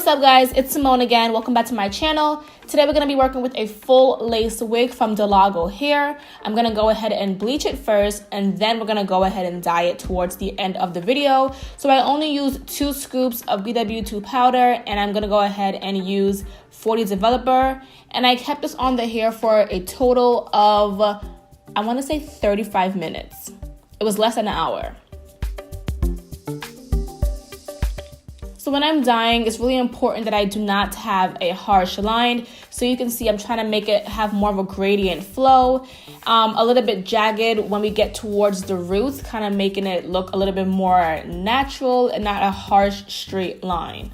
What's up guys, it's Simone again. Welcome back to my channel. Today we're going to be working with a full lace wig from Dolago hair. I'm going to go ahead and bleach it first, and then we're going to go ahead and dye it towards the end of the video. So I only use 2 scoops of BW2 powder, and I'm going to go ahead and use 40 developer. And I kept this on the hair for a total of, I want to say 35 minutes. It was less than an hour. So when I'm dyeing, it's really important that I do not have a harsh line. So you can see I'm trying to make it have more of a gradient flow, a little bit jagged when we get towards the roots, kind of making it look a little bit more natural and not a harsh straight line.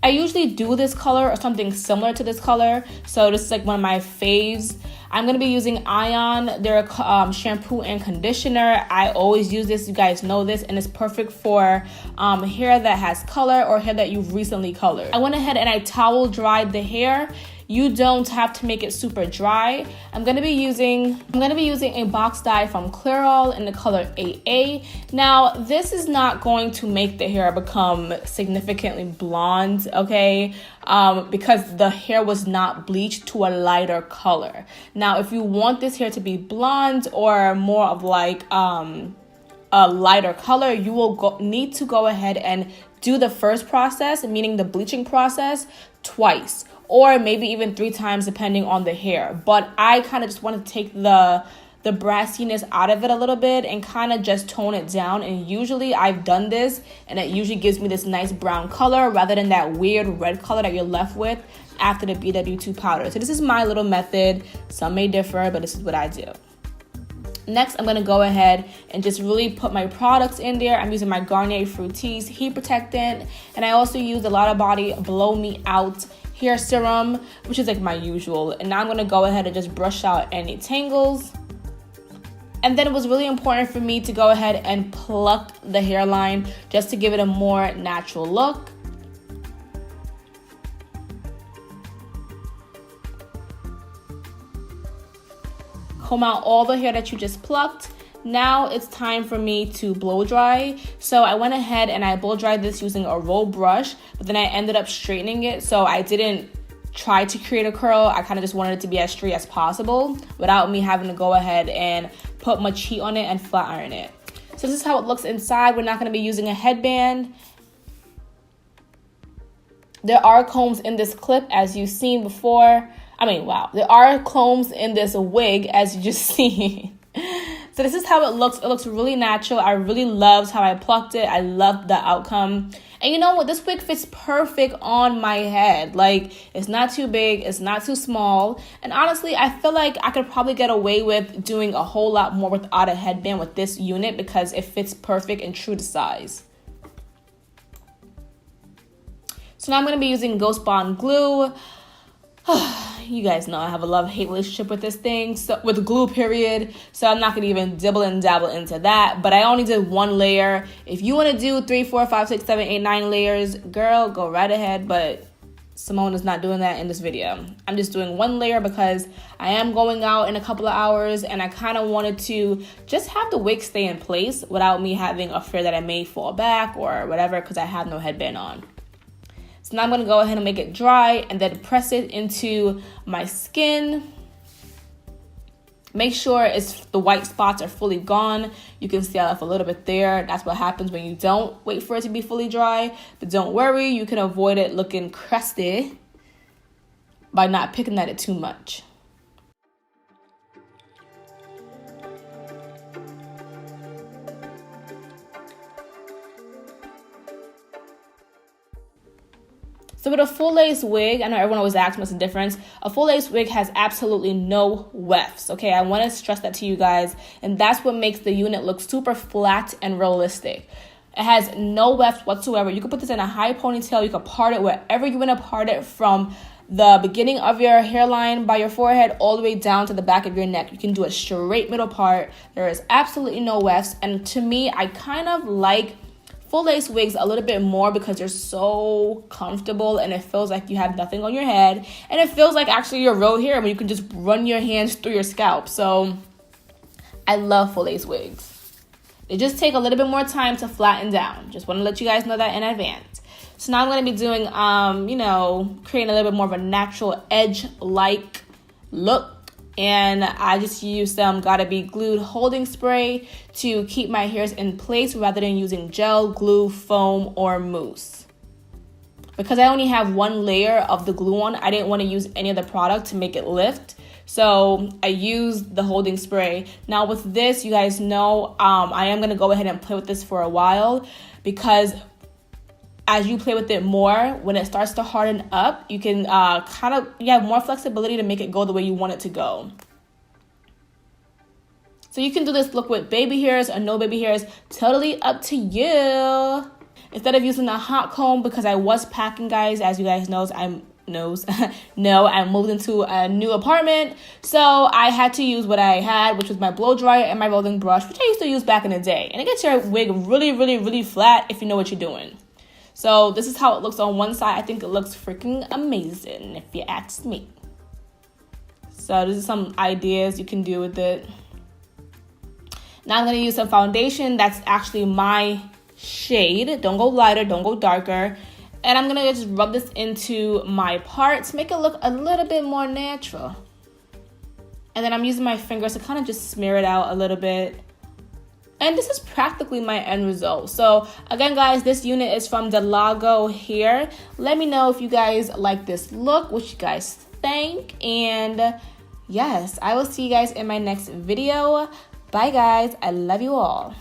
I usually do this color or something similar to this color. So this is like one of my faves. I'm going to be using Ion, their shampoo and conditioner. I always use this, you guys know this, and it's perfect for hair that has color or hair that you've recently colored. I went ahead and I towel dried the hair. You don't have to make it super dry. I'm gonna be using a box dye from Clairol in the color AA. Now, this is not going to make the hair become significantly blonde, okay? Because the hair was not bleached to a lighter color. Now, if you want this hair to be blonde or more of like a lighter color, you will need to go ahead and do the first process, meaning the bleaching process, twice, or maybe even 3 times depending on the hair. But I kind of just want to take the brassiness out of it a little bit and kind of just tone it down. And usually I've done this and it usually gives me this nice brown color rather than that weird red color that you're left with after the BW2 powder. So this is my little method. Some may differ, but this is what I do. Next, I'm going to go ahead and just really put my products in there. I'm using my Garnier Fructis heat protectant, and I also use the Lotta Body Blow Me Out hair serum, which is like my usual. And now I'm going to go ahead and just brush out any tangles. And then it was really important for me to go ahead and pluck the hairline just to give it a more natural look. Comb out all the hair that you just plucked. Now it's time for me to blow dry. So I went ahead and I blow dried this using a roll brush, but then I ended up straightening it. So I didn't try to create a curl. I kind of just wanted it to be as straight as possible without me having to go ahead and put much heat on it and flat iron it. So this is how it looks inside. We're not going to be using a headband. There are combs in this clip, as you've seen before. Wow, there are combs in this wig, as you just seen. So this is how it looks. It looks really natural. I really loved how I plucked it. I loved the outcome. And you know what? This wig fits perfect on my head. Like, it's not too big. It's not too small. And honestly, I feel like I could probably get away with doing a whole lot more without a headband with this unit because it fits perfect and true to size. So now I'm going to be using Ghost Bond glue. You guys know I have a love-hate relationship with this thing, so with glue period, so I'm not gonna even dibble and dabble into that. But I only did 1 layer. If you want to do 3, 4, 5, 6, 7, 8, 9 layers, girl, go right ahead, but Simone is not doing that in this video. I'm just doing 1 layer because I am going out in a couple of hours, and I kind of wanted to just have the wig stay in place without me having a fear that I may fall back or whatever because I have no headband on. So now I'm going to go ahead and make it dry and then press it into my skin. Make sure the white spots are fully gone. You can see I left a little bit there. That's what happens when you don't wait for it to be fully dry. But don't worry, you can avoid it looking crusty by not picking at it too much. So with a full lace wig, I know everyone always asks what's the difference. A full lace wig has absolutely no wefts, okay? I want to stress that to you guys. And that's what makes the unit look super flat and realistic. It has no wefts whatsoever. You can put this in a high ponytail. You can part it wherever you want to part it, from the beginning of your hairline by your forehead all the way down to the back of your neck. You can do a straight middle part. There is absolutely no wefts. And to me, I kind of like full lace wigs a little bit more because they're so comfortable and it feels like you have nothing on your head, and it feels like actually your real hair when you can just run your hands through your scalp. So I love full lace wigs. It just take a little bit more time to flatten down. Just want to let you guys know that in advance. So now I'm going to be doing, you know, creating a little bit more of a natural edge-like look. And I just use some Gotta Be Glued holding spray to keep my hairs in place rather than using gel, glue, foam, or mousse. Because I only have one layer of the glue on, I didn't want to use any other product to make it lift. So I used the holding spray. Now with this, you guys know, I am going to go ahead and play with this for a while, because as you play with it more, when it starts to harden up, you can you have more flexibility to make it go the way you want it to go. So you can do this look with baby hairs or no baby hairs, totally up to you. Instead of using a hot comb, because I was packing, guys, as you guys know, I moved into a new apartment, so I had to use what I had, which was my blow dryer and my rolling brush, which I used to use back in the day. And it gets your wig really, really, really flat if you know what you're doing. So this is how it looks on one side. I think it looks freaking amazing, if you ask me. So this is some ideas you can do with it. Now I'm going to use some foundation that's actually my shade. Don't go lighter, don't go darker. And I'm going to just rub this into my parts, make it look a little bit more natural. And then I'm using my fingers to kind of just smear it out a little bit. And this is practically my end result. So again, guys, this unit is from Dolago Hair. Let me know if you guys like this look, what you guys think. And yes, I will see you guys in my next video. Bye, guys. I love you all.